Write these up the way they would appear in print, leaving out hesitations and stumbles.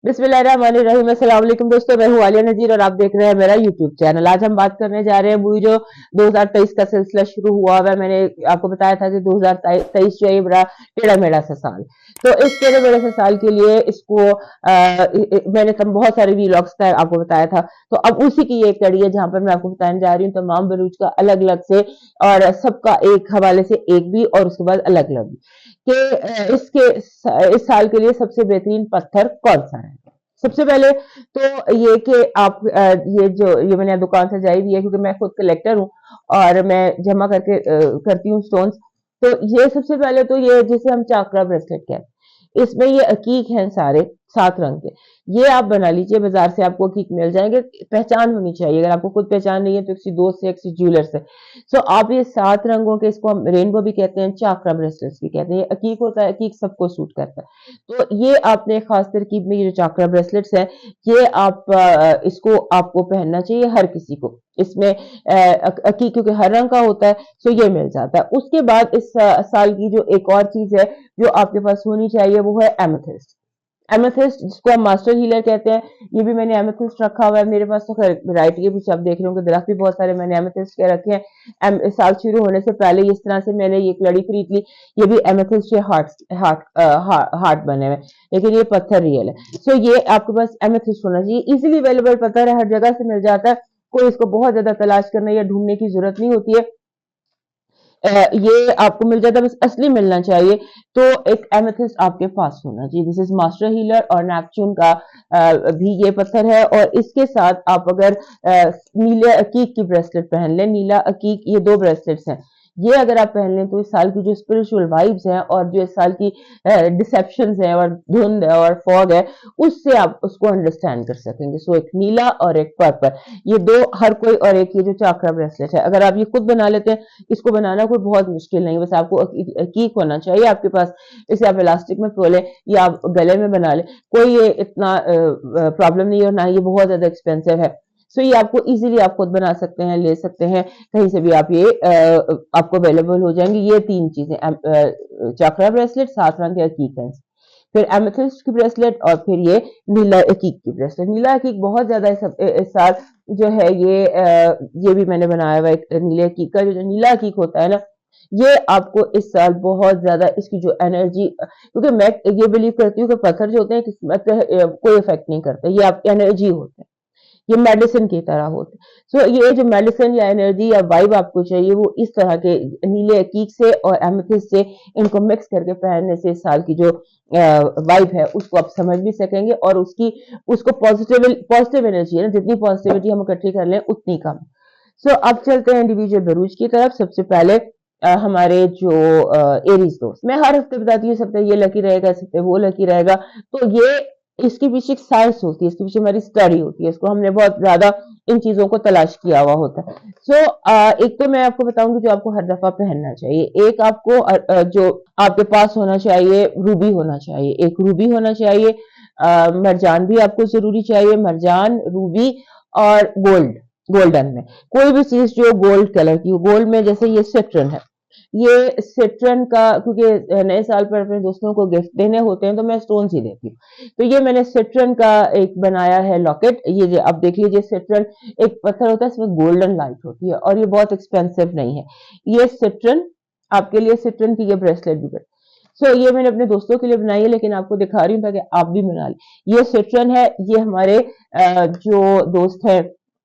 बिस्मिल्लाहिर्रहमानिर्रहीम। अस्सलाम वालेकुम दोस्तों, मैं हूं आलिया नजीर और आप देख रहे हैं मेरा यूट्यूब चैनल। आज हम बात करने जा रहे हैं वही जो 2023 का सिलसिला शुरू हुआ हुआ है। मैंने आपको बताया था कि 2023 जो है बड़ा टेढ़ा मेढ़ा सा साल। तो इस टेढ़े मेढ़े से साल के लिए इसको मैंने बहुत सारे वीलॉग्स का आपको बताया था। तो अब उसी की एक कड़ी है जहां पर मैं आपको बताने जा रही हूँ तमाम बलूच का अलग अलग से, और सबका एक हवाले से एक भी और उसके बाद अलग अलग भी कि इस साल के लिए सबसे बेहतरीन पत्थर कौन सा है। सबसे पहले तो ये कि आप ये मैंने दुकान से जाई हुई है क्योंकि मैं खुद कलेक्टर हूँ और मैं जमा करके करती हूँ स्टोन्स। तो ये सबसे पहले तो ये जिसे हम चाकरा ब्रेसलेट कहते हैं, इसमें ये अकीक हैं सारे 7 रंग के। ये आप बना लीजिए, बाजार से आपको अकीक मिल जाएंगे। पहचान होनी चाहिए, अगर आपको खुद पहचान नहीं है तो किसी दोस्त से किसी ज्वेलर से। सो आप ये 7 रंगों के, इसको हम रेनबो भी कहते हैं, चाकरा ब्रेसलेट्स भी कहते हैं। ये अकीक होता है, अकीक सबको सूट करता है। तो ये आपने खास तरकीब में ये जो चाकरा ब्रेसलेट्स है, ये आप इसको आपको पहनना चाहिए हर किसी को। इसमें अकीक क्योंकि हर रंग का होता है, सो ये मिल जाता है। उसके बाद इस साल की जो एक और चीज है जो आपके पास होनी चाहिए वो है एमेथिस्ट। एमेथिस्ट जिसको हम मास्टर हीलर कहते हैं, ये भी मैंने एमेथिस्ट रखा हुआ है मेरे पास। तो खैर वैरायटी के पीछे आप देख रहे होंगे दरख्त भी बहुत सारे मैंने एमेथिस्ट के रखे हैं। साल शुरू होने से पहले इस तरह से मैंने ये एक लड़ी खरीद ली। ये भी एमेथिस्ट के हार्ट हार्ट हार्ट बने हुए, लेकिन ये पत्थर रियल है। सो ये आपके पास एमेथिस्ट होना चाहिए। इजिली अवेलेबल पत्थर है, हर जगह से मिल जाता है। कोई इसको बहुत ज्यादा तलाश करने या ढूंढने की जरूरत नहीं होती है। ये आपको मिल जाता है, बस असली मिलना चाहिए। तो एक एमेथिस्ट आपके पास होना चाहिए। दिस इज मास्टर हीलर और नेपच्यून का भी ये पत्थर है। और इसके साथ आप अगर नीले अकीक की ब्रेसलेट पहन लें, नीला अकीक, ये 2 ब्रेसलेट्स हैं। ये अगर आप पहन लें तो इस साल की जो स्पिरिचुअल वाइब्स हैं और जो इस साल की डिसेप्शन है और धुंध है और फॉग है, उससे आप उसको अंडरस्टैंड कर सकेंगे। सो एक नीला और एक पर्पल, ये दो हर कोई। और एक ये जो चाकरा ब्रेसलेट है, अगर आप ये खुद बना लेते हैं, इसको बनाना कोई बहुत मुश्किल नहीं, बस आपको अकीक होना चाहिए आपके पास। इसे आप इलास्टिक में खोलें या आप गले में बना लें, कोई ये इतना प्रॉब्लम नहीं है और ना ये बहुत ज्यादा एक्सपेंसिव है। सो ये आपको इजीली आप खुद बना सकते हैं, ले सकते हैं कहीं से भी। आप ये आपको अवेलेबल हो जाएंगे ये 3 चीजें, चाकरा ब्रेसलेट, 7 रंग के अकीक है, फिर एमेथिस्ट की ब्रेसलेट और फिर ये नीला अकीक की ब्रेसलेट। नीला अकीक बहुत ज्यादा इस साल जो है ये भी मैंने बनाया हुआ है। नीले अकीक का जो नीला अकीक होता है ना, ये आपको इस साल बहुत ज्यादा इसकी जो एनर्जी, क्योंकि मैं ये बिलीव करती हूँ कि पत्थर जो होते हैं किस्मत कोई इफेक्ट नहीं करते, ये आपकी एनर्जी होते हैं, ये मेडिसिन की तरह होते हैं। सो ये जो मेडिसिन या एनर्जी या वाइब आपको चाहिए वो इस तरह के नीले अकीक से और एमेथिस्ट से, इनको मिक्स करके पहनने से इस साल की जो वाइब है उसको आप समझ भी सकेंगे। और उसको पॉजिटिव एनर्जी है ना, जितनी पॉजिटिविटी हम इकट्ठी कर लें उतनी कम। सो अब चलते हैं इंडिविजुअल बरूज की तरफ। सबसे पहले हमारे जो एरीज दोस्त, मैं हर हफ्ते बताती हूँ, इस हफ्ते ये लकी रहेगा, इस हफ्ते वो लकी रहेगा। तो ये इसके पीछे एक साइंस होती है, इसके पीछे हमारी स्टडी होती है, इसको हमने बहुत ज्यादा इन चीजों को तलाश किया हुआ होता है। सो एक तो मैं आपको बताऊंगी जो आपको हर दफा पहनना चाहिए। एक आपको जो आपके पास होना चाहिए, रूबी होना चाहिए, एक रूबी होना चाहिए। मरजान भी आपको जरूरी चाहिए, मरजान, रूबी और गोल्डन में कोई भी चीज जो गोल्ड कलर की हो। गोल्ड में जैसे ये सिट्रन है, ये सिट्रन का, क्योंकि नए साल पर अपने दोस्तों को गिफ्ट देने होते हैं तो मैं स्टोन्स ही देती हूँ। तो ये मैंने सिट्रन का एक बनाया है लॉकेट। ये अब देख लीजिए, सिट्रन एक पत्थर होता है, इसमें गोल्डन लाइट होती है और ये बहुत एक्सपेंसिव नहीं है। ये सिट्रन आपके लिए, सिट्रन की ये ब्रेसलेट भी बनी। सो ये मैंने अपने दोस्तों के लिए बनाई है, लेकिन आपको दिखा रही हूँ ताकि आप भी बना लें। ये सिट्रन है, ये हमारे जो दोस्त है,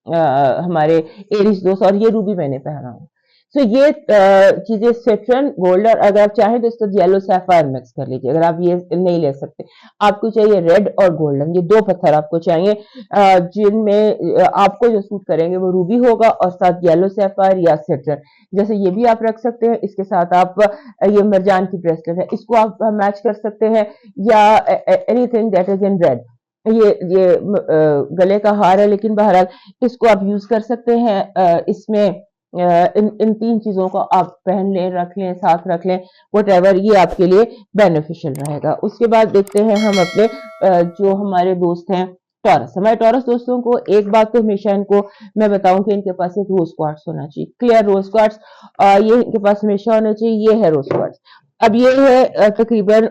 हमारे एरिस दोस्त, और ये रूबी मैंने पहना हूँ। सो ये चीजें सिट्रन, गोल्ड, और अगर आप चाहें तो इसको येलो सैफायर मिक्स कर लीजिए। अगर आप ये नहीं ले सकते, आपको चाहिए रेड और गोल्डन, ये 2 पत्थर आपको चाहिए जिनमें आपको जो सूट करेंगे वो रूबी होगा और साथ येलो सैफायर या सिट्रन। जैसे ये भी आप रख सकते हैं, इसके साथ आप ये मरजान की ब्रेसलेट है, इसको आप मैच कर सकते हैं, या anything that is in red. ये गले का हार है, लेकिन बहरहाल इसको आप यूज कर सकते हैं। इसमें इन 3 चीजों को आप पहन लें, रख लें, साथ रख लें, वट ये आपके लिए बेनिफिशियल रहेगा। उसके बाद देखते हैं हम अपने जो हमारे दोस्त हैं टॉरस। हमारे टॉरस दोस्तों को एक बात तो हमेशा इनको मैं बताऊं कि इनके पास एक रोज क्वार्ट्स होना चाहिए, क्लियर रोज क्वार्ट्स। ये इनके पास हमेशा होना चाहिए। ये है रोज क्वार्ट्स। अब ये है तकरीबन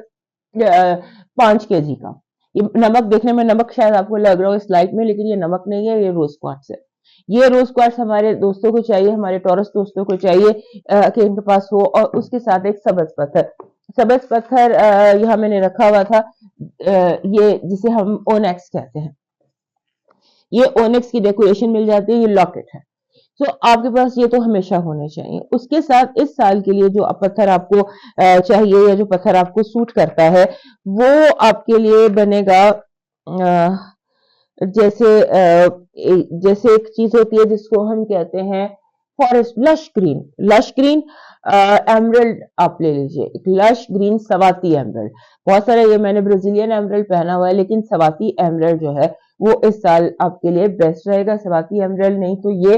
5 kg का। ये नमक देखने में नमक शायद आपको लग रहा हो इस लाइट में, लेकिन ये नमक नहीं है, ये रोज क्वार्ट्स है। ये रोज क्वार्ट्स हमारे दोस्तों को चाहिए, हमारे टॉरस दोस्तों को चाहिए कि इनके पास हो। और उसके साथ एक सब्ज पत्थर, सब्ज पत्थर यहाँ मैंने रखा हुआ था, ये जिसे हम ओनेक्स कहते हैं। ये ओनेक्स की डेकोरेशन मिल जाती है, ये लॉकेट है। तो आपके पास ये तो हमेशा होने चाहिए। उसके साथ इस साल के लिए जो पत्थर आपको चाहिए, या जो पत्थर आपको सूट करता है, वो आपके लिए बनेगा जैसे एक चीज होती है जिसको हम कहते हैं forest, lush green. Lush green emerald आप ले लीजिए, एक लश ग्रीन सवाती एमरल्ड। बहुत सारे, ये मैंने ब्राजीलियन एमरल्ड पहना हुआ है, लेकिन सवाती एमरल्ड जो है वो इस साल आपके लिए बेस्ट रहेगा। सवाती एमरल्ड नहीं तो ये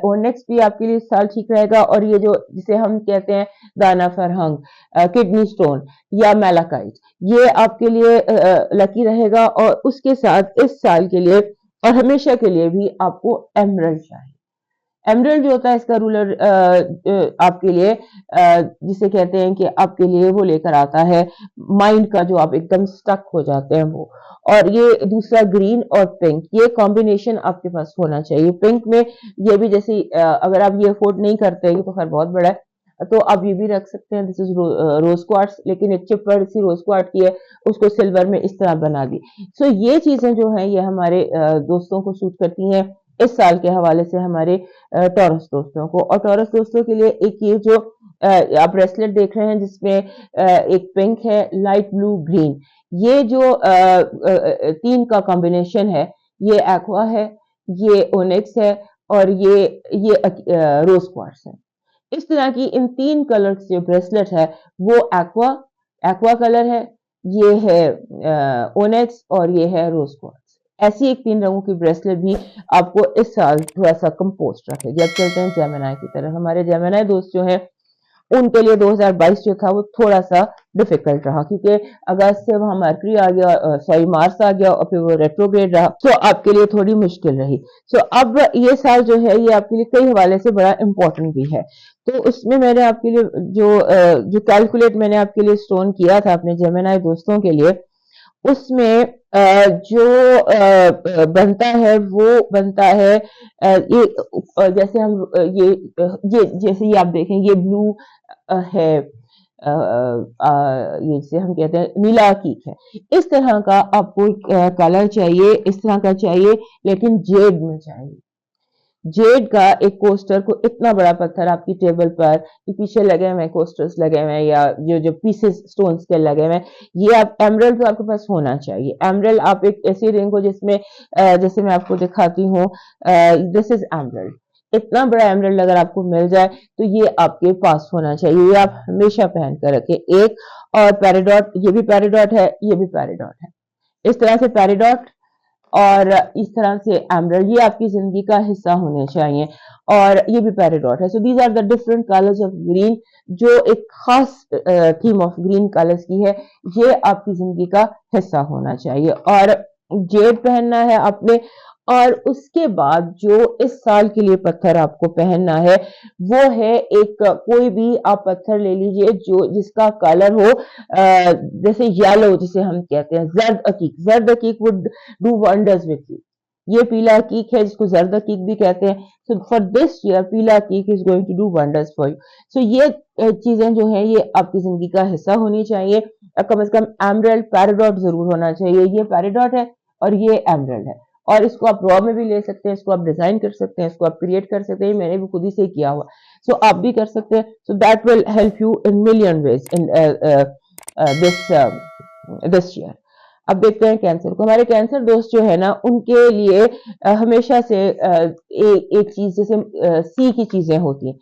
ओनेक्स भी आपके लिए इस साल ठीक रहेगा। और ये जो जिसे हम कहते हैं दाना फरहंग, किडनी स्टोन या मेलाकाइट, ये आपके लिए लकी रहेगा। और उसके साथ इस साल के लिए और हमेशा के लिए भी आपको एमरल्ड चाहिए। एमरल्ड जो होता है इसका रूलर आपके लिए जिसे कहते हैं कि आपके लिए वो लेकर आता है माइंड का, जो आप एकदम स्टक हो जाते हैं वो। और ये दूसरा ग्रीन और पिंक, ये कॉम्बिनेशन आपके पास होना चाहिए। पिंक में ये भी जैसे अगर आप ये अफोर्ड नहीं करते हैं तो खैर बहुत बड़ा है, तो आप ये भी रख सकते हैं। दिस इज रोज क्वार्ट्स, लेकिन एक चिप पर सी रोज क्वार्ट की है, उसको सिल्वर में इस तरह बना दी। सो ये चीजें जो है ये हमारे दोस्तों को सूट करती हैं इस साल के हवाले से, हमारे टॉरस दोस्तों को। और टॉरस दोस्तों के लिए एक ये जो आप ब्रेसलेट देख रहे हैं जिसमें एक पिंक है, लाइट ब्लू, ग्रीन, ये जो तीन का कॉम्बिनेशन है, ये एक्वा है, ये ओनेक्स है, और ये रोज क्वार्ट्स है। इस तरह की इन तीन कलर्स जो ब्रेसलेट है वो एक्वा एक्वा कलर है, ये है ओनेक्स, और ये है रोज क्वार्ट्स। ऐसी एक तीन रंगों की ब्रेसलेट भी आपको इस साल थोड़ा सा कंपोस्ट रखेगी। अब चलते हैं जेमिनी की तरफ। हमारे जेमिनी दोस्त जो हैं उनके लिए 2022 जो था वो थोड़ा सा डिफिकल्ट रहा, क्योंकि अगस्त से वहां मरकरी आ गया, सॉरी मार्स आ गया, और फिर वो रेट्रोग्रेड रहा, तो आपके लिए थोड़ी मुश्किल रही। सो अब ये साल जो है ये आपके लिए कई हवाले से बड़ा इंपॉर्टेंट भी है। तो उसमें मैंने आपके लिए जो कैलकुलेट मैंने आपके लिए स्टोन किया था अपने जेमिनी दोस्तों के लिए, उसमें जो बनता है वो बनता है ये जैसे हम ये जैसे ये आप देखें, ये ब्लू है, ये जिसे हम कहते हैं नीला अकीक है। इस तरह का आपको कलर चाहिए, इस तरह का चाहिए, लेकिन जेड में चाहिए। जेड का एक कोस्टर को, इतना बड़ा पत्थर आपकी टेबल पर पीछे लगे हुए कोस्टर्स लगे हुए हैं, या जो पीसेस स्टोन्स के लगे हुए हैं, ये आप एमरल्ड तो आपके पास होना चाहिए। एमरल्ड आप एक ऐसी रिंग हो जिसमें जैसे मैं आपको दिखाती हूँ, दिस इज एमरल्ड। इतना बड़ा एमरल्ड अगर आपको मिल जाए तो ये आपके पास होना चाहिए, ये आप हमेशा पहन कर रखें। एक और पैराडॉट, ये भी पैराडॉट है, ये भी पैराडॉट है। इस तरह से पैराडॉट और इस तरह से एमरल्ड, ये आपकी जिंदगी का हिस्सा होने चाहिए। और ये भी पैराडॉट है। So these are the different colours of green, जो एक खास थीम ऑफ ग्रीन कलर्स की है, ये आपकी जिंदगी का हिस्सा होना चाहिए। और जेड पहनना है आपने। और उसके बाद जो इस साल के लिए पत्थर आपको पहनना है वो है एक कोई भी आप पत्थर ले लीजिए जो जिसका कलर हो जैसे येलो, जिसे हम कहते हैं जर्द अकीक। जर्द अकीक would do wonders with you. ये पीला अकीक है जिसको जर्द अकीक भी कहते हैं। सो फॉर दिस ईयर पीला अकीक is going to do wonders for you. So ये चीजें जो है ये आपकी जिंदगी का हिस्सा होनी चाहिए। कम से कम एमरल्ड पैराडॉट जरूर होना चाहिए। ये पैराडॉट है और ये एमरल्ड है, और इसको आप रॉ में भी ले सकते हैं, इसको आप डिजाइन कर सकते हैं, इसको आप क्रिएट कर सकते हैं। मैंने भी खुद ही से किया हुआ, सो आप भी कर सकते हैं। So that will help you in million ways in this year. अब देखते हैं कैंसर को। हमारे कैंसर दोस्त जो है ना उनके लिए हमेशा से एक चीज जैसे सी की चीजें होती हैं।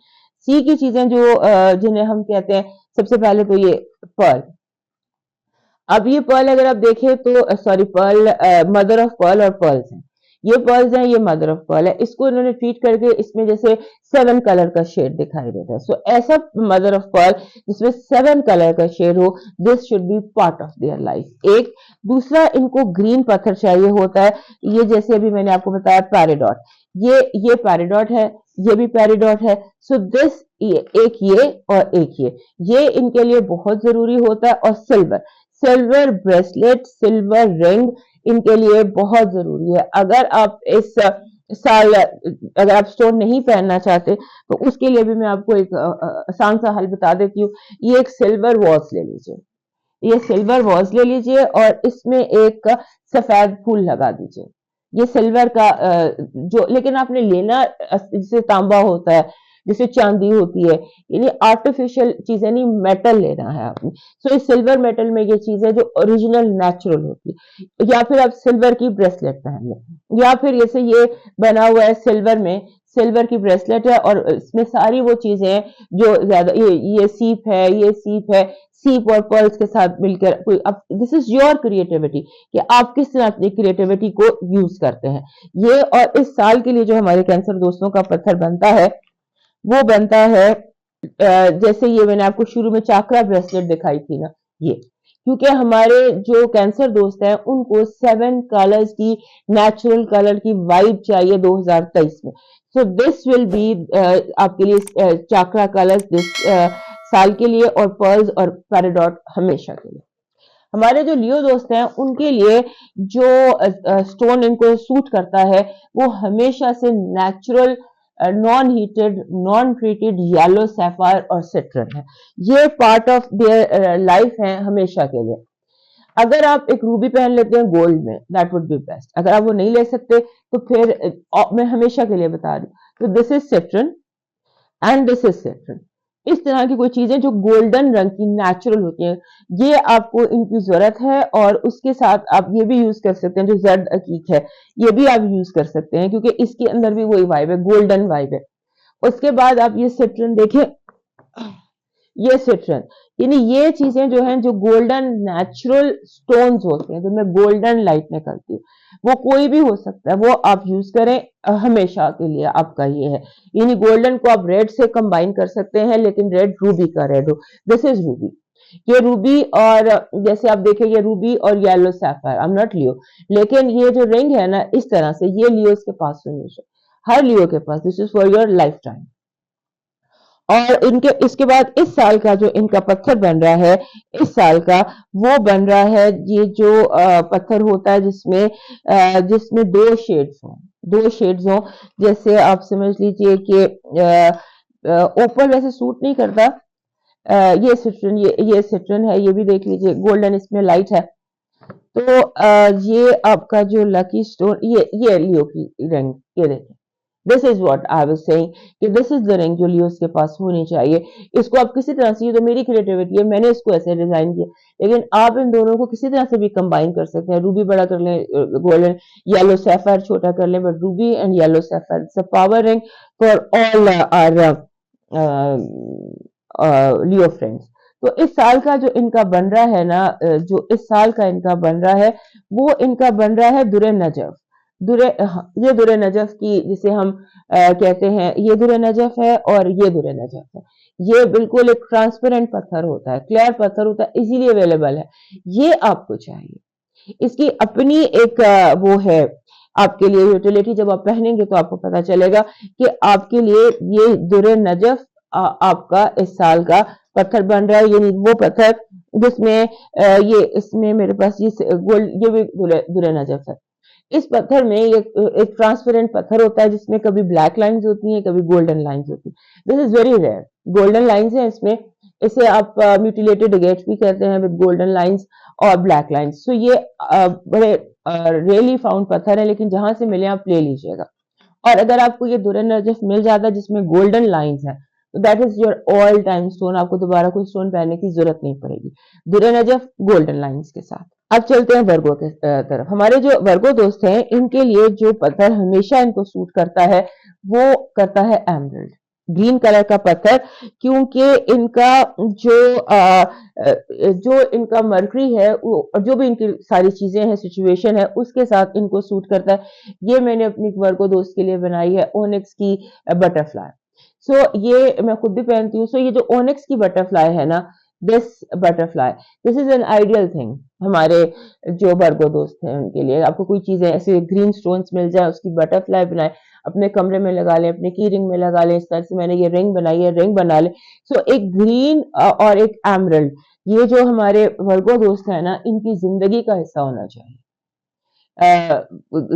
सी की चीजें जो जिन्हें हम कहते हैं, सबसे पहले तो ये पर्ल। अब ये पर्ल अगर आप देखें तो sorry pearl mother of pearl और पर्ल्स हैं। ये पर्ल्स हैं, ये मदर ऑफ पर्ल है। इसको इन्होंने ट्रीट करके इसमें जैसे 7 कलर का शेड दिखाई देता है। सो ऐसा मदर ऑफ पर्ल जिसमें 7 कलर का शेड हो, this should be part of their life. एक दूसरा, इनको ग्रीन पत्थर चाहिए होता है। ये जैसे अभी मैंने आपको बताया पैराडॉट, ये पैराडॉट है, ये भी पैराडॉट है। सो दिस एक ये और एक ये इनके लिए बहुत जरूरी होता है। और silver, silver bracelet, silver ring इनके लिए बहुत जरूरी है। अगर आप इस साल अगर आप स्टोन नहीं पहनना चाहते तो उसके लिए भी मैं आपको एक आसान सा हल बता देती हूँ। ये एक सिल्वर वॉच ले लीजिए, ये सिल्वर वॉज ले लीजिए और इसमें एक सफेद फूल लगा दीजिए। ये सिल्वर का जो, लेकिन आपने लेना जिसे तांबा होता है, जिसे चांदी होती है, यानी आर्टिफिशियल चीजें नहीं, मेटल लेना है आपने। सो इस सिल्वर मेटल में ये चीज है जो ओरिजिनल नेचुरल होती है। या फिर आप सिल्वर की ब्रेसलेट पहन लें, या फिर जैसे ये बना हुआ है सिल्वर में, सिल्वर की ब्रेसलेट है और इसमें सारी वो चीजें हैं जो ज्यादा, ये सीप है, ये सीप है, सीप और पर्ल्स के साथ मिलकर कोई, अब दिस इज योर क्रिएटिविटी कि आप किस तरह अपनी क्रिएटिविटी को यूज करते हैं। ये और इस साल के लिए जो हमारे कैंसर दोस्तों का पत्थर बनता है वो बनता है जैसे ये मैंने आपको शुरू में चाकरा ब्रेसलेट दिखाई थी ना, ये क्योंकि हमारे जो कैंसर दोस्त हैं उनको 7 कलर्स की नेचुरल कलर की वाइब चाहिए 2023 में। सो दिस विल बी आपके लिए चाकरा कलर्स दिस साल के लिए, और पर्ल्स और पैराडॉट हमेशा के लिए। हमारे जो लियो दोस्त हैं उनके लिए जो स्टोन इनको सूट करता है वो हमेशा से natural non heated non treated yellow sapphire और सिट्रन है। ये पार्ट ऑफ देयर लाइफ है हमेशा के लिए। अगर आप एक रूबी पहन लेते हैं गोल्ड में, दैट वुड बी बेस्ट। अगर आप वो नहीं ले सकते तो फिर मैं हमेशा के लिए बता रही हूँ, तो this is सिट्रन and this is सिट्रन। इस तरह की कोई चीजें जो गोल्डन रंग की नेचुरल होती हैं, ये आपको इनकी जरूरत है। और उसके साथ आप ये भी यूज कर सकते हैं जो जर्द अकीक है, ये भी आप यूज कर सकते हैं क्योंकि इसके अंदर भी वही वाइब है, गोल्डन वाइब है। उसके बाद आप ये सिट्रन देखें, ये सिट्रन, यानी ये चीजें जो हैं जो गोल्डन नेचुरल स्टोन्स होते हैं जिनमें गोल्डन लाइट निकलती है, वो कोई भी हो सकता है, वो आप यूज करें, हमेशा के लिए आपका ये है। यानी गोल्डन को आप रेड से कंबाइन कर सकते हैं, लेकिन रेड रूबी का रेड हो। दिस इज रूबी, ये रूबी, और जैसे आप देखें ये रूबी और yellow sapphire, I am not Leo, लेकिन ये जो रिंग है ना इस तरह से, ये लियो के पास हमेशा, हर लियो के पास, this is for your life time. और इनके इसके बाद इस साल का जो इनका पत्थर बन रहा है, इस साल का वो बन रहा है, ये जो पत्थर होता है जिसमें 2 शेड्स हों, 2 शेड्स हों। जैसे आप समझ लीजिए कि ओपल वैसे सूट नहीं करता, ये सिट्रन, ये सिट्रन है, ये भी देख लीजिए गोल्डन इसमें लाइट है। तो ये आपका जो लकी स्टोन, ये लियो की रिंग, ये देखें, this is what I was saying कि दिस इज द रिंग जो लियो के पास होनी चाहिए। इसको आप किसी तरह से, ये तो मेरी क्रिएटिविटी है, मैंने इसको ऐसे डिजाइन किया, लेकिन आप इन दोनों को किसी तरह से भी कंबाइन कर सकते हैं। रूबी बड़ा कर लें, गोल्डन, येलो सैफायर छोटा कर लें, but ruby and yellow sapphire it's a power ring for all our Leo friends. तो इस साल का जो इनका बन रहा है ना, जो इस साल का इनका बन रहा है वो इनका बन रहा है दुरे नजफ। ये दुरे नजफ की जिसे हम कहते हैं, ये दुरे नजफ है और ये दुरे नजफ है। ये बिल्कुल एक ट्रांसपेरेंट पत्थर होता है, क्लियर पत्थर होता है, इजीली अवेलेबल है। ये आपको चाहिए, इसकी अपनी एक वो है आपके लिए यूटिलिटी। जब आप पहनेंगे तो आपको पता चलेगा कि आपके लिए ये दुरे नजफ आपका इस साल का पत्थर बन रहा है। यानी वो पत्थर जिसमें ये, इसमें मेरे पास ये गोल्ड, ये भी दुरे नजफ है। इस पत्थर में ये एक ट्रांसपेरेंट पत्थर होता है जिसमें कभी ब्लैक लाइंस होती हैं, कभी गोल्डन लाइंस होती हैं। This is very rare, golden lines है इसमें। इसे आप म्यूटिलेटेड अगेट भी कहते हैं, विद गोल्डन लाइंस और ब्लैक लाइंस। सो ये बड़े रियली फाउंड पत्थर है, लेकिन जहां से मिले आप ले लीजिएगा। और अगर आपको ये दुरे नजफ मिल जाता है जिसमें गोल्डन लाइंस है, तो that is your all time stone, आपको दोबारा कोई स्टोन पहनने की जरूरत नहीं पड़ेगी, दुरे नजफ गोल्डन लाइंस के साथ। अब चलते हैं वर्गो के तरफ। हमारे जो वर्गो दोस्त हैं इनके लिए जो पत्थर हमेशा इनको सूट करता है वो करता है एमरल्ड, ग्रीन कलर का पत्थर, क्योंकि इनका जो इनका मर्करी है और जो भी इनकी सारी चीजें हैं, सिचुएशन है, उसके साथ इनको सूट करता है। ये मैंने अपनी वर्गो दोस्त के लिए बनाई है ओनिक्स की बटरफ्लाई। सो ये मैं खुद भी पहनती हूँ। सो ये जो ओनिक्स की बटरफ्लाई है ना, this butterfly, this is an ideal thing हमारे जो वर्गो दोस्त हैं उनके लिए। आपको कोई चीजें ऐसे ग्रीन स्टोन्स मिल जाए, उसकी बटरफ्लाई बनाए, अपने कमरे में लगा लें, अपने की रिंग में लगा लें। इस तरह से मैंने ये रिंग बनाई है, रिंग बना ले। सो एक ग्रीन और एक एमरल्ड, ये जो हमारे वर्गो दोस्त है ना, इनकी जिंदगी का हिस्सा होना चाहिए।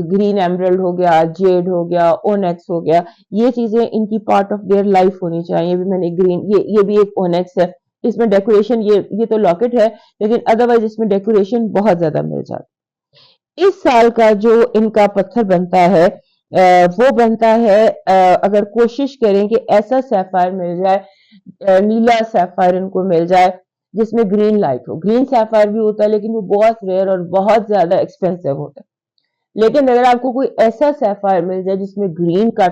ग्रीन एमरल्ड हो गया, जेड हो गया, ओनेक्स हो गया, ये चीजें इनकी पार्ट ऑफ देयर लाइफ होनी चाहिए। भी मैंने ग्रीन, ये भी एक ओनेक्स है, इसमें डेकोरेशन, ये तो लॉकेट है, लेकिन अदरवाइज इसमें डेकोरेशन बहुत ज्यादा मिल जाती। इस साल का जो इनका पत्थर बनता है वो बनता है, अगर कोशिश करें कि ऐसा सैफायर मिल जाए, नीला सैफायर इनको मिल जाए जिसमें ग्रीन लाइट हो। ग्रीन सैफायर भी होता है लेकिन वो बहुत रेयर और बहुत ज्यादा एक्सपेंसिव होता है। लेकिन अगर आपको कोई ऐसा सैफायर मिल जाए जिसमें ग्रीन का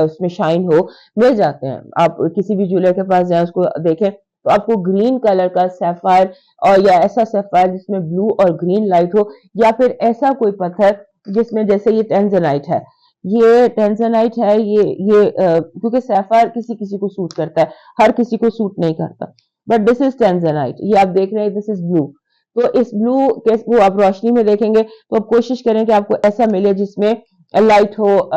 उसमें शाइन हो, मिल जाते हैं। आप किसी भी ज्वेलर के पास जाए, उसको देखें तो आपको ग्रीन कलर का सैफायर, और या ऐसा सैफायर जिसमें ब्लू और ग्रीन लाइट हो, या फिर ऐसा कोई पत्थर जिसमें, जैसे ये टेंजनाइट है, ये टेंजनाइट है, क्योंकि सैफायर किसी किसी को सूट करता है, हर किसी को सूट नहीं करता, बट दिस इज टेंजनाइट। ये आप देख रहे हैं, दिस इज ब्लू। तो इस ब्लू के वो आप रोशनी में देखेंगे तो आप कोशिश करें कि आपको ऐसा मिले जिसमें लाइट हो,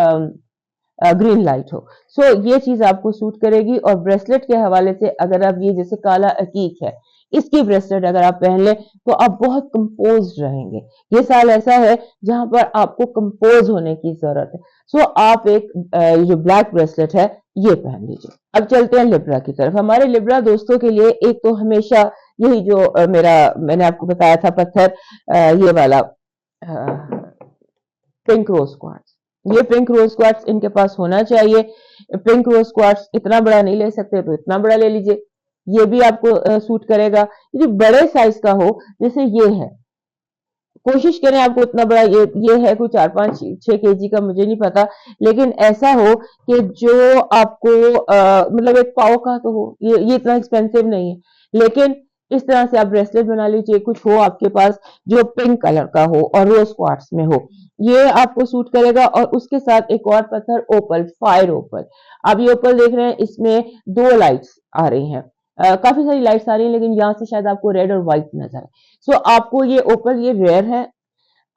ग्रीन लाइट हो। सो ये चीज आपको सूट करेगी। और ब्रेसलेट के हवाले से, अगर आप ये जैसे काला अकीक है, इसकी ब्रेसलेट अगर आप पहन लें तो आप बहुत कंपोज रहेंगे। ये साल ऐसा है जहां पर आपको कंपोज होने की जरूरत है। सो आप एक जो ब्लैक ब्रेसलेट है ये पहन लीजिए। अब चलते हैं लिब्रा की तरफ। हमारे लिब्रा दोस्तों के लिए एक तो हमेशा यही जो मैंने आपको बताया था पत्थर, ये वाला पिंक रोज क्वार्ट्ज, ये पिंक रोज क्वार्ट्ज इनके पास होना चाहिए। पिंक रोज क्वार्ट्ज इतना बड़ा नहीं ले सकते तो इतना बड़ा ले लीजिए, ये भी आपको सूट करेगा। यदि बड़े साइज का हो, जैसे ये है, कोशिश करें आपको इतना बड़ा, ये है कोई 4-5-6 केजी का, मुझे नहीं पता, लेकिन ऐसा हो कि जो आपको मतलब एक पाव का तो हो, ये इतना एक्सपेंसिव नहीं है। लेकिन इस तरह से आप ब्रेसलेट बना लीजिए, कुछ हो आपके पास जो पिंक कलर का हो और रोज क्वार्ट्स में हो, ये आपको सूट करेगा। और उसके साथ एक और पत्थर, ओपल, फायर ओपल। आप ये ओपल देख रहे हैं, इसमें 2 लाइट्स आ रही हैं, काफी सारी लाइट्स आ रही हैं, लेकिन यहाँ से शायद आपको रेड और व्हाइट नजर है। सो आपको ये ओपल, ये रेयर है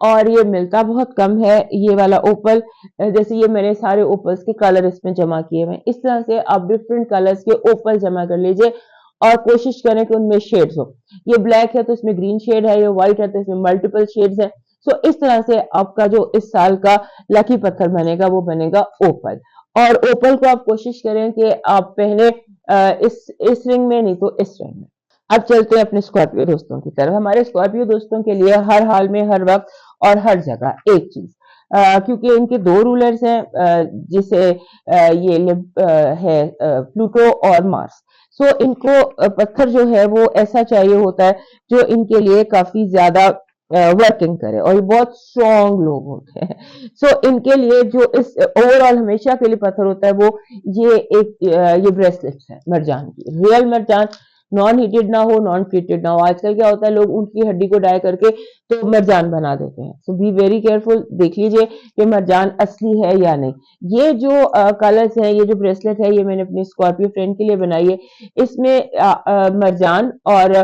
और ये मिलता बहुत कम है, ये वाला ओपल। जैसे ये मैंने सारे ओपल्स के कलर इसमें जमा किए हुए हैं। इस तरह से आप डिफरेंट कलर्स के ओपल जमा कर लीजिए और कोशिश करें कि उनमें शेड्स हो। ये ब्लैक है तो इसमें ग्रीन शेड है, ये व्हाइट है तो इसमें मल्टीपल शेड्स है। सो इस तरह से आपका जो इस साल का लकी पत्थर बनेगा वो बनेगा ओपल। और ओपल को आप कोशिश करें कि आप पहले इस रिंग में, नहीं तो इस रिंग में। अब चलते हैं अपने स्कॉर्पियो दोस्तों की तरफ। हमारे स्कॉर्पियो दोस्तों के लिए हर हाल में, हर वक्त और हर जगह एक चीज, क्योंकि इनके 2 रूलर्स हैं, जिसे ये है प्लूटो और मार्स। सो इनको पत्थर जो है वो ऐसा चाहिए होता है जो इनके लिए काफी ज्यादा वर्किंग करे, और ये बहुत स्ट्रॉन्ग लोग होते हैं। सो इनके लिए जो इस ओवरऑल हमेशा के लिए पत्थर होता है वो ये ब्रेसलेट्स है मरजान की, रियल मरजान, नॉन हीटेड ना हो, नॉन प्लीटेड ना हो। आजकल क्या होता है, लोग ऊंट की हड्डी को डाई करके तो मरजान बना देते हैं। सो बी वेरी केयरफुल, देख लीजिए कि मरजान असली है या नहीं। ये जो कलर्स हैं, ये जो ब्रेसलेट है, ये मैंने अपनी स्कॉर्पियो फ्रेंड के लिए बनाई है। इसमें मरजान और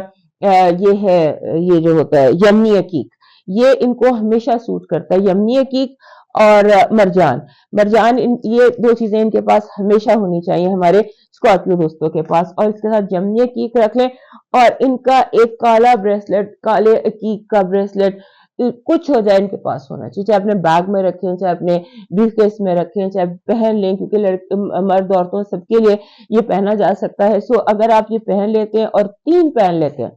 ये है, ये जो होता है यमनी अकीक, ये इनको हमेशा सूट करता है। यमनी अकीक और मरजान, ये 2 चीजें इनके पास हमेशा होनी चाहिए हमारे स्कॉर्पियो दोस्तों के पास। और इसके साथ जमनी अकीक रख लें, और इनका एक काला ब्रेसलेट, काले अकीक का ब्रेसलेट कुछ हो जाए इनके पास होना चाहिए। चाहे अपने बैग में रखें, चाहे अपने ब्रीफकेस में रखें, चाहे पहन लें, क्योंकि मर्द औरतों सबके लिए ये पहना जा सकता है। सो अगर आप ये पहन लेते हैं और 3 पहन लेते हैं,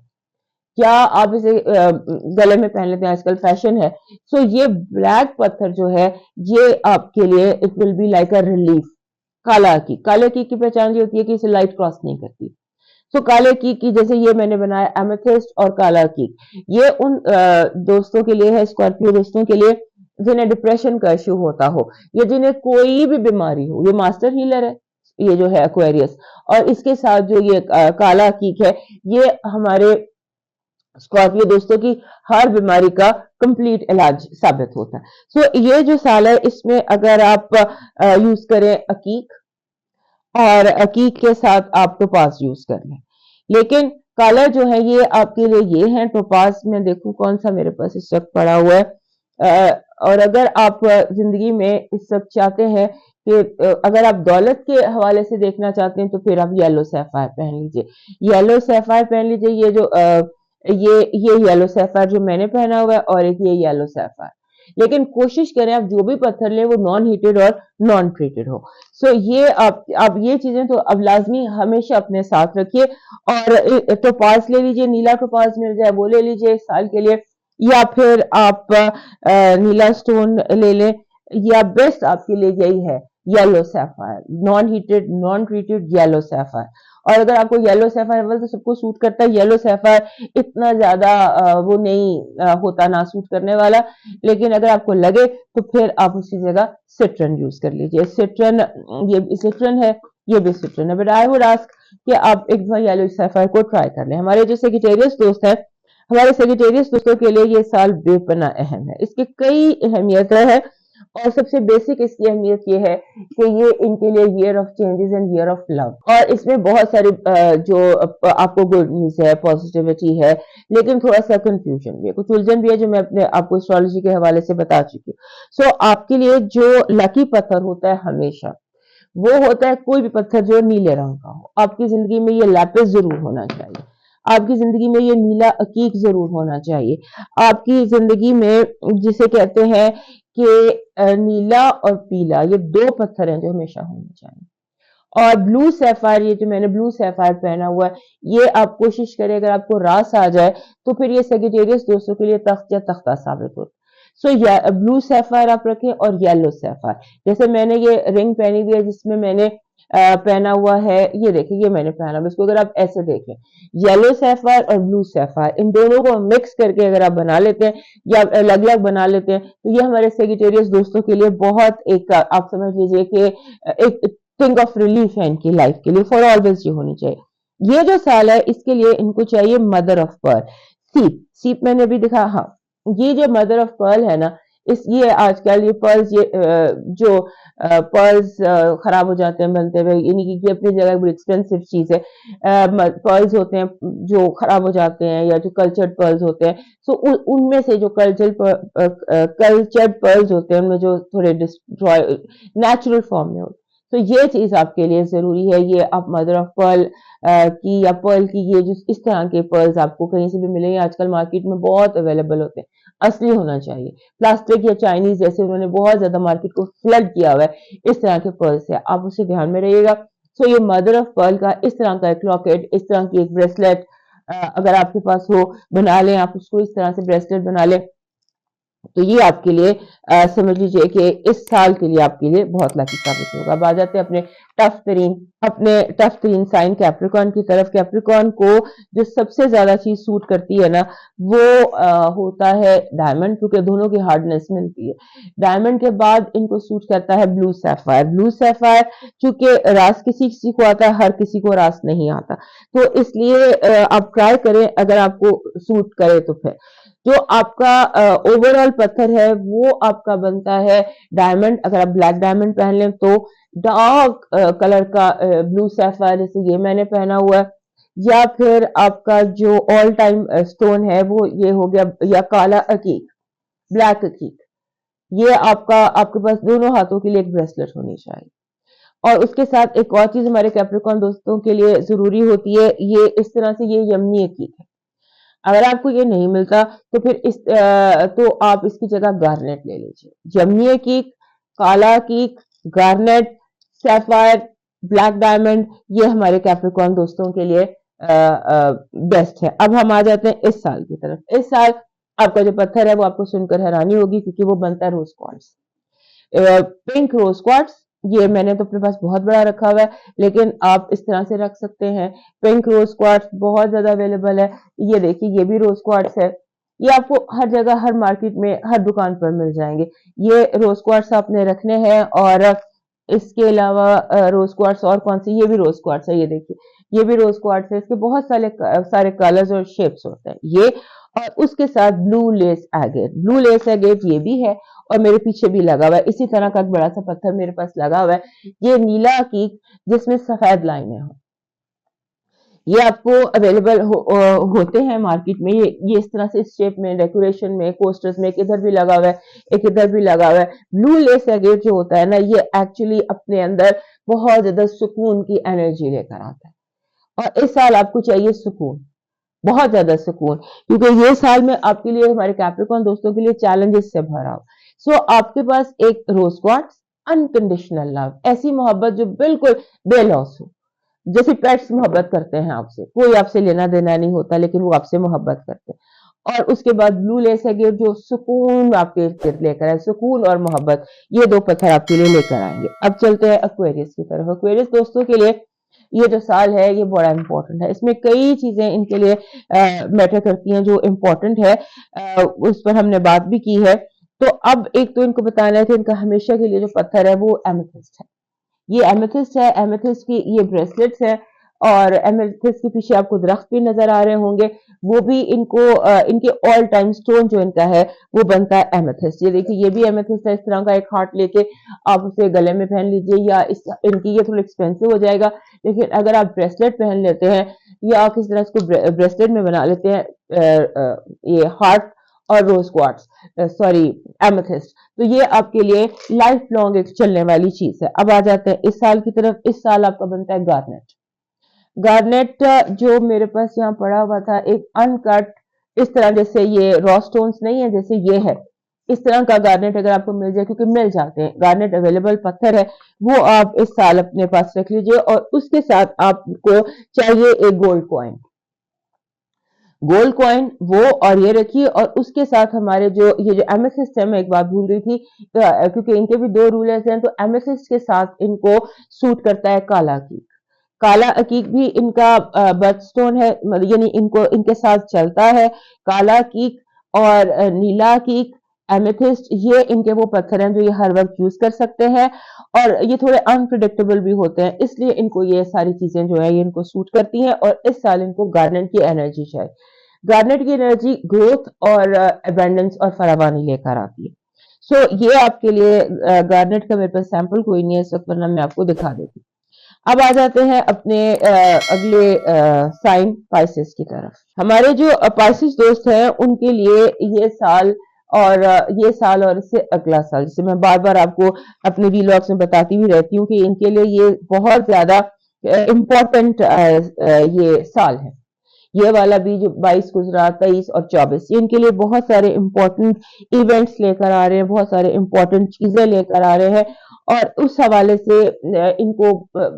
क्या आप इसे गले में पहन लेते हैं, आजकल फैशन है। सो ये ब्लैक पत्थर जो है, ये आपके लिए it will be like a relief. काले की पहचान ये होती है कि इसे लाइट क्रॉस नहीं करती। सो काले की जैसे ये मैंने बनाया एमेथिस्ट और काला की, ये उन दोस्तों के लिए है, स्कॉर्पियो दोस्तों के लिए, जिन्हें डिप्रेशन का इश्यू होता हो, या जिन्हें कोई भी बीमारी हो। ये मास्टर हीलर है, ये जो है एक्वेरियस, और इसके साथ जो ये काला कीक है, ये हमारे स्कॉर्पियो दोस्तों की हर बीमारी का कंप्लीट इलाज साबित होता है। सो ये जो साल है, इसमें अगर आप यूज करें अकीक, और अकीक के साथ आप टोपाज यूज कर लें, लेकिन काला जो है ये आपके लिए ये है टोपाज में देखूं कौन सा मेरे पास इस वक्त पड़ा हुआ है। और अगर आप जिंदगी में इस वक्त चाहते हैं कि अगर आप दौलत के हवाले से देखना चाहते हैं तो फिर आप येलो सैफायर पहन लीजिए। येलो सैफायर पहन लीजिए। ये जो ये येलो सैफायर जो मैंने पहना हुआ है और एक ये येलो सैफायर। लेकिन कोशिश करें आप जो भी पत्थर ले वो नॉन हीटेड और नॉन ट्रीटेड हो। सो ये आप ये चीजें तो अब लाजमी हमेशा अपने साथ रखिए। और टोपाज ले लीजिए, नीला टोपाज मिल जाए वो ले लीजिए इस साल के लिए, या फिर आप नीला स्टोन ले लें, या बेस्ट आपके लिए यही है yellow sapphire, non heated non treated yellow sapphire. और अगर आपको येलो सैफायर अव्वल तो सबको सूट करता है, येलो सैफायर इतना ज्यादा वो नहीं होता ना सूट करने वाला। लेकिन अगर आपको लगे तो फिर आप उसकी जगह सिट्रन यूज कर लीजिए। सिट्रन, ये सिट्रन है, ये भी सिट्रन है, बट आई वुड आस्क कि आप एक बार येलो सैफायर को ट्राई कर लें। हमारे जो सेजिटेरियस दोस्त हैं, हमारे सेजिटेरियस दोस्तों के लिए ये साल बेपना अहम है। इसके कई अहमियतें हैं और सबसे बेसिक इसकी अहमियत ये है कि ये इनके लिए year of changes and year of love. और इसमें बहुत सारी जो आपको गुड न्यूज है, पॉजिटिविटी है, लेकिन थोड़ा सा कंफ्यूजन भी है, कुछ उलझन भी है जो मैं अपने आपको एस्ट्रोलॉजी के हवाले से बता चुकी हूँ। सो आपके लिए जो लकी पत्थर होता है हमेशा वो होता है कोई भी पत्थर जो नीले रंग का हो। आपकी जिंदगी में ये लैपिस जरूर होना चाहिए। आपकी जिंदगी में ये नीला अकीक जरूर होना चाहिए। आपकी जिंदगी में जिसे कहते हैं कि नीला और पीला, ये दो पत्थर हैं जो हमेशा होने चाहिए। और ब्लू सैफायर, ये जो मैंने ब्लू सैफायर पहना हुआ है, ये आप कोशिश करें अगर आपको रास आ जाए तो फिर ये सेजिटेरियस दोस्तों के लिए तख्त या तख्ता साबित होता है। सो ब्लू सैफायर आप रखें और येलो सैफायर। जैसे मैंने ये रिंग पहनी हुई है जिसमें मैंने पहना हुआ है, ये देखिए ये मैंने पहना हुआ, इसको अगर आप ऐसे देखें, येलो सैफायर और ब्लू सैफायर, इन दोनों को मिक्स करके अगर आप बना लेते हैं या अलग अलग बना लेते हैं तो ये हमारे सेजिटेरियस दोस्तों के लिए बहुत एक आप समझ लीजिए कि एक थिंग ऑफ रिलीफ है इनकी लाइफ के लिए, फॉर ऑलवेज ये होनी चाहिए। ये जो साल है इसके लिए इनको चाहिए मदर ऑफ पर्ल, सीप। सीप मैंने भी दिखा, हाँ, ये जो मदर ऑफ पर्ल है ना, इस ये आजकल ये पर्ल्स, ये जो पर्ल्स खराब हो जाते हैं बनते हुए, यानी कि ये अपनी जगह बड़ी एक्सपेंसिव चीज है। पर्ल्स होते हैं जो खराब हो जाते हैं या जो कल्चर्ड पर्ल्स होते हैं, सो उनमें से जो कल्चर्ड पर्ल्स होते हैं उनमें जो थोड़े डिस्ट्रॉय नेचुरल फॉर्म में होते हैं, तो ये चीज आपके लिए जरूरी है। ये आप मदर ऑफ पर्ल की या पर्ल की, ये जो इस तरह के पर्ल्स आपको कहीं से भी मिलेंगे, आजकल मार्केट में बहुत अवेलेबल होते हैं, असली होना चाहिए। प्लास्टिक या चाइनीज जैसे उन्होंने बहुत ज्यादा मार्केट को फ्लड किया हुआ है इस तरह के पर्ल से, आप उसे ध्यान में रहिएगा। सो ये मदर ऑफ पर्ल का इस तरह का एक लॉकेट, इस तरह की एक ब्रेसलेट अगर आपके पास हो, बना लें आप उसको, इस तरह से ब्रेसलेट बना लें तो ये आपके लिए समझ लीजिए कि इस साल के लिए आपके लिए बहुत लकी साबित होगा। अब आ जाते हैं अपने टफ तरीन साइन कैप्रिकॉर्न की तरफ। कैप्रिकॉर्न को जो सबसे ज्यादा चीज सूट करती है ना वो होता है डायमंड, क्योंकि दोनों की हार्डनेस मिलती है। डायमंड के बाद इनको सूट करता है ब्लू सैफायर। ब्लू सैफायर चूंकि रास किसी किसी को आता है, हर किसी को रास नहीं आता, तो इसलिए आप ट्राई करें अगर आपको सूट करे तो। फिर जो आपका ओवरऑल पत्थर है वो आपका बनता है डायमंड। अगर आप ब्लैक डायमंड पहन लें तो डार्क कलर का ब्लू सैफायर, जैसे ये मैंने पहना हुआ है, या फिर आपका जो ऑल टाइम स्टोन है वो ये हो गया, या काला अकीक, ब्लैक अकीक। ये आपके पास दोनों हाथों के लिए एक ब्रेसलेट होनी चाहिए। और उसके साथ एक और चीज हमारे कैप्रिकॉर्न दोस्तों के लिए जरूरी होती है, ये इस तरह से ये यमनी अकीक है। अगर आपको ये नहीं मिलता तो फिर तो आप इसकी जगह गार्नेट ले लीजिए। जमनी कीक, काला kick, garnet, sapphire, black diamond, ये हमारे कैप्रिकॉर्न दोस्तों के लिए बेस्ट है। अब हम आ जाते हैं इस साल की तरफ। इस साल आपका जो पत्थर है वो आपको सुनकर हैरानी होगी क्योंकि वो बनता है रोज क्वार्ट्ज, पिंक रोज क्वार्ट्ज। ये मैंने तो अपने पास बहुत बड़ा रखा हुआ है, लेकिन आप इस तरह से रख सकते हैं। पिंक रोज क्वार्ट्ज बहुत ज्यादा अवेलेबल है। ये देखिए ये भी रोज क्वार्ट्ज है, ये आपको हर जगह, हर मार्केट में, हर दुकान पर मिल जाएंगे। ये रोज क्वार्ट्ज आपने रखने हैं। और इसके अलावा रोज क्वार्ट्ज और कौन सी, ये भी रोज क्वार्ट्ज है, ये देखिए ये भी रोज क्वार्ट्ज है। इसके बहुत सारे कलर्स और शेप्स होते हैं ये। और उसके साथ blue less agate, blue less agate ये भी है और मेरे पीछे भी लगा हुआ है। इसी तरह का एक बड़ा सा पत्थर मेरे पास लगा हुआ है, ये नीला अकीक जिसमें सफेद लाइनें हो। ये आपको अवेलेबल होते हैं मार्केट में। ये इस तरह से इस शेप में, डेकोरेशन में, कोस्टर्स में, एक इधर भी लगा हुआ है, एक इधर भी लगा हुआ है। ब्लू लेस एगेट जो होता है ना, ये एक्चुअली अपने अंदर बहुत ज्यादा सुकून की एनर्जी लेकर आता है। और इस साल आपको चाहिए सुकून, बहुत ज्यादा सुकून, क्योंकि ये साल में आपके लिए, हमारे कैप्रिकॉर्न दोस्तों के लिए चैलेंजेस से भरा हो। सो आपके पास एक रोज क्वार्ट्स, अनकंडीशनल लव, ऐसी मोहब्बत जो बिल्कुल बेलौस हो, जैसे पेट्स मोहब्बत करते हैं आपसे, कोई आपसे लेना देना नहीं होता लेकिन वो आपसे मोहब्बत करते हैं। और उसके बाद ब्लू लेस है जो सुकून आपके इर्द गिर्द लेकर आए, सुकून और मोहब्बत, ये दो पत्थर आपके लिए लेकर आएंगे। अब चलते हैं एक्वेरियस की तरफ। एक्वेरियस दोस्तों के लिए ये जो साल है ये बड़ा इंपॉर्टेंट है। इसमें कई चीजें इनके लिए मैटर करती हैं जो इम्पोर्टेंट है, उस पर हमने बात भी की है। तो अब एक तो इनको बताना है कि इनका हमेशा के लिए जो पत्थर है वो एमेथिस्ट है। ये एमेथिस्ट है, एमेथिस्ट की ये ब्रेसलेट्स है, और एमेथिस्ट के पीछे आपको दरख्त भी नजर आ रहे होंगे, वो भी इनको इनके ऑल टाइम स्टोन जो इनका है वो बनता है एमेथिस्ट। ये देखिए, ये भी एमेथिस्ट है, इस तरह का एक हार्ट लेके आप उसे गले में पहन लीजिए, या इनकी ये थोड़ा एक्सपेंसिव हो जाएगा, लेकिन अगर आप ब्रेसलेट पहन लेते हैं या किसी तरह इसको ब्रेसलेट में बना लेते हैं, ये हार्ट और रोज क्वार्ट्स, सॉरी, एमेथिस्ट, तो ये आपके लिए लाइफ लॉन्ग एक चलने वाली चीज है। अब आ जाते हैं इस साल की तरफ। इस साल आपका बनता है गार्नेट। गार्नेट जो मेरे पास यहाँ पड़ा हुआ था, एक अनकट, इस तरह, जैसे ये रॉ स्टोन्स नहीं है जैसे ये है, इस तरह का गार्नेट अगर आपको मिल जाए, क्योंकि मिल जाते हैं, गार्नेट अवेलेबल पत्थर है, वो आप इस साल अपने पास रख लीजिए। और उसके साथ आपको चाहिए एक गोल्ड कॉइन, गोल्ड कॉइन वो, और ये रखिए। और उसके साथ हमारे जो ये जो एमेथिस्ट है, मैं एक बात भूल गई थी, क्योंकि इनके भी दो रूलर्स हैं, तो एमेथिस्ट के साथ इनको सूट करता है काला अकीक। काला अकीक भी इनका बर्थ स्टोन है, मतलब यानी इनको इनके साथ चलता है काला अकीक और नीला अकीक, एमेथिस्ट, ये इनके वो पत्थर हैं जो ये हर वक्त यूज कर सकते हैं, और ये थोड़े अनप्रिडिक्टेबल भी होते हैं, इसलिए इनको ये सारी चीजें जो है ये इनको सूट करती हैं। और इस साल इनको गार्नेट की एनर्जी चाहिए। गार्नेट की एनर्जी ग्रोथ और अबेंडेंस और फरावानी लेकर आती है। सो ये आपके लिए गार्नेट का मेरे पास सैंपल कोई नहीं है इस वक्त, वरना मैं आपको दिखा देती। अब आ जाते हैं अपने अगले साइन पाइसेस की तरफ। हमारे जो पाइसेस दोस्त हैं उनके लिए ये साल, और ये साल और इससे अगला साल, जिसे मैं बार बार आपको अपने वीलॉग्स में बताती भी रहती हूँ कि इनके लिए ये बहुत ज्यादा इम्पोर्टेंट ये साल है। ये वाला भी जो 22 गुजरा, 23 और 24, ये इनके लिए बहुत सारे इंपॉर्टेंट इवेंट्स लेकर आ रहे हैं, बहुत सारे इंपॉर्टेंट चीजें लेकर आ रहे हैं। और उस हवाले से इनको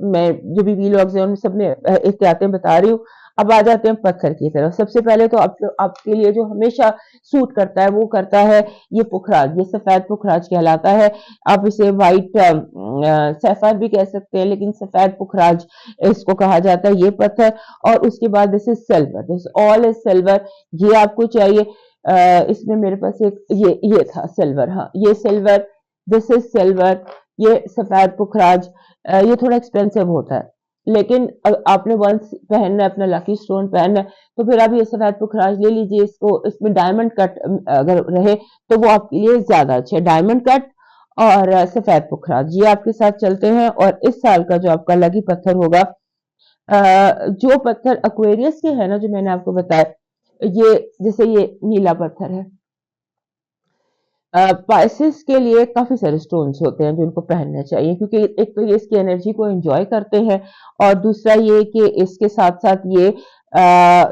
मैं जो भी वीलॉग्स हैं उन सब में एहतियातें बता रही हूँ। अब आ जाते हैं पत्थर की तरफ। सबसे पहले तो आपके लिए जो हमेशा सूट करता है वो करता है ये पुखराज, ये सफेद पुखराज कहलाता है। आप इसे व्हाइट सैफायर भी कह सकते हैं, लेकिन सफेद पुखराज इसको कहा जाता है, ये पत्थर। और उसके बाद this is silver, this all is silver, ये आपको चाहिए। इसमें मेरे पास एक ये था सिल्वर, हाँ ये सिल्वर, दिस इज सिल्वर, ये सफेद पुखराज। ये थोड़ा एक्सपेंसिव होता है, लेकिन आपने वंस पहनना है, अपना लकी स्टोन पहनना है, तो फिर आप ये सफेद पुखराज ले लीजिए। इसको, इसमें डायमंड कट अगर रहे तो वो आपके लिए ज्यादा अच्छा है। डायमंड कट और सफेद पुखराज ये आपके साथ चलते हैं। और इस साल का जो आपका लकी पत्थर होगा, जो पत्थर एक्वेरियस के है ना, जो मैंने आपको बताया, ये जैसे ये नीला पत्थर है, पाइसेस के लिए काफी सारे स्टोन्स होते हैं जो इनको पहनने चाहिए, क्योंकि एक तो ये इसकी एनर्जी को एंजॉय करते हैं, और दूसरा ये कि इसके साथ साथ ये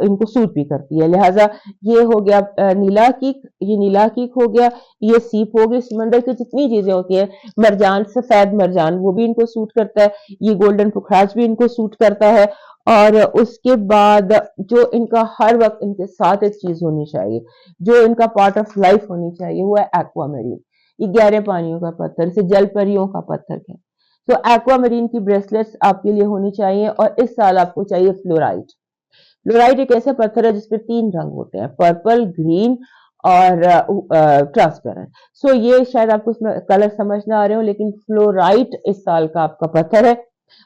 इनको सूट भी करती है। लिहाजा ये हो गया नीला कीक, ये नीला कीक हो गया, ये सीप हो गई, समंदर की जितनी चीजें होती हैं, मरजान, सफेद मरजान, वो भी इनको सूट करता है, ये गोल्डन पुखराज भी इनको सूट करता है। और उसके बाद जो इनका हर वक्त इनके साथ एक चीज होनी चाहिए, जो इनका पार्ट ऑफ लाइफ होनी चाहिए, वो है एक्वामरीन। ये गहरे पानियों का पत्थर, इसे जल परियों का पत्थर है। तो एक्वामरीन की ब्रेसलेट्स आपके लिए होनी चाहिए। और इस साल आपको चाहिए फ्लोराइट। फ्लोराइट एक ऐसा पत्थर है जिसपे 3 रंग होते हैं, पर्पल, ग्रीन और ट्रांसपेरेंट। सो ये शायद आपको इसमें कलर समझ ना आ रहे हो, लेकिन फ्लोराइट इस साल का आपका पत्थर है।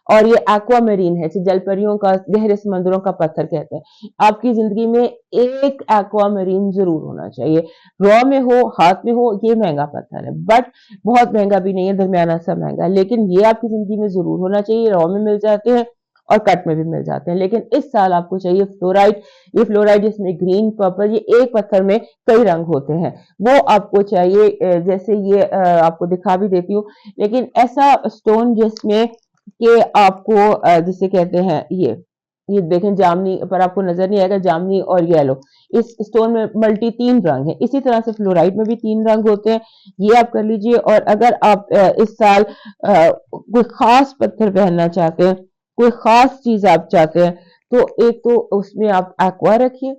और ये एक्वामरीन है, इसे जल परियों का, गहरे समंदरों का पत्थर कहते हैं। आपकी जिंदगी में एक एक्वामरीन जरूर होना चाहिए, रॉ में हो, हाथ में हो। ये महंगा पत्थर है, बट बहुत महंगा भी नहीं है, दरमियाना सा महंगा है, लेकिन ये आपकी जिंदगी में जरूर होना चाहिए। रॉ में मिल जाते हैं और कट में भी मिल जाते हैं। लेकिन इस साल आपको चाहिए फ्लोराइट। ये फ्लोराइट जिसमें ग्रीन, पर्पल, ये एक पत्थर में कई रंग होते हैं, वो आपको चाहिए। जैसे ये आपको दिखा भी देती हूँ, लेकिन ऐसा स्टोन जिसमें कि आपको जिसे कहते हैं ये देखें जामनी पर आपको नजर नहीं आएगा, जामनी और येलो, इस स्टोन में मल्टी 3 रंग है। इसी तरह से फ्लोराइट में भी 3 रंग होते हैं, ये आप कर लीजिए। और अगर आप इस साल कोई खास पत्थर पहनना चाहते हैं, कोई खास चीज आप चाहते हैं, तो एक तो उसमें आप एक्वा रखिए,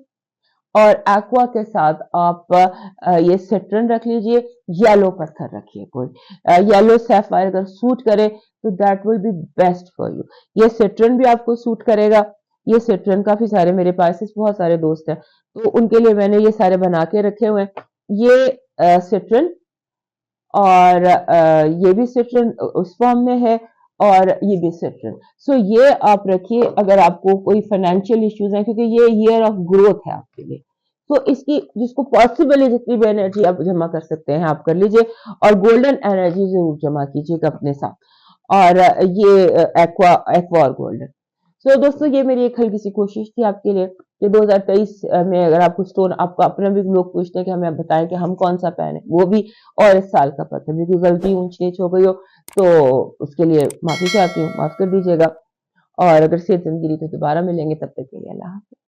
और एक्वा के साथ आप ये सिट्रन रख लीजिए, येलो पत्थर रखिए कोई, येलो सैफायर अगर सूट करे तो that will be best for you. ये सिट्रन भी आपको सूट करेगा। ये सिट्रन काफी सारे मेरे पास बहुत सारे दोस्त हैं, तो उनके लिए मैंने ये सारे बना के रखे हुए हैं। ये सिट्रन और ये भी सिट्रन उस फॉर्म में है, और ये भी सिट्रन। सो ये आप रखिए अगर आपको कोई फाइनेंशियल इश्यूज है, क्योंकि ये ईयर ऑफ ग्रोथ है आपके लिए। तो इसकी जिसको पॉसिबल है जितनी भी एनर्जी आप जमा कर सकते हैं आप कर लीजिए, और गोल्डन एनर्जी जरूर जमा कीजिएगा अपने साथ। और ये एक्वा एक्वा और गोल्डन। सो दोस्तों, ये मेरी एक हल्की सी कोशिश थी आपके लिए कि 2023 में अगर आपको स्टोन आपका अपना भी लोग पूछते हैं कि हमें बताएं कि हम कौन सा पहने, वो भी और इस साल का पत्थर भी, कोई गलती ऊंच नीच हो गई हो तो उसके लिए माफी चाहती हूँ, माफ कर दीजिएगा। और अगर सेहत जिंदगी रही तो दोबारा मिलेंगे, तब तक के लिए अल्लाह हाफ़िज़।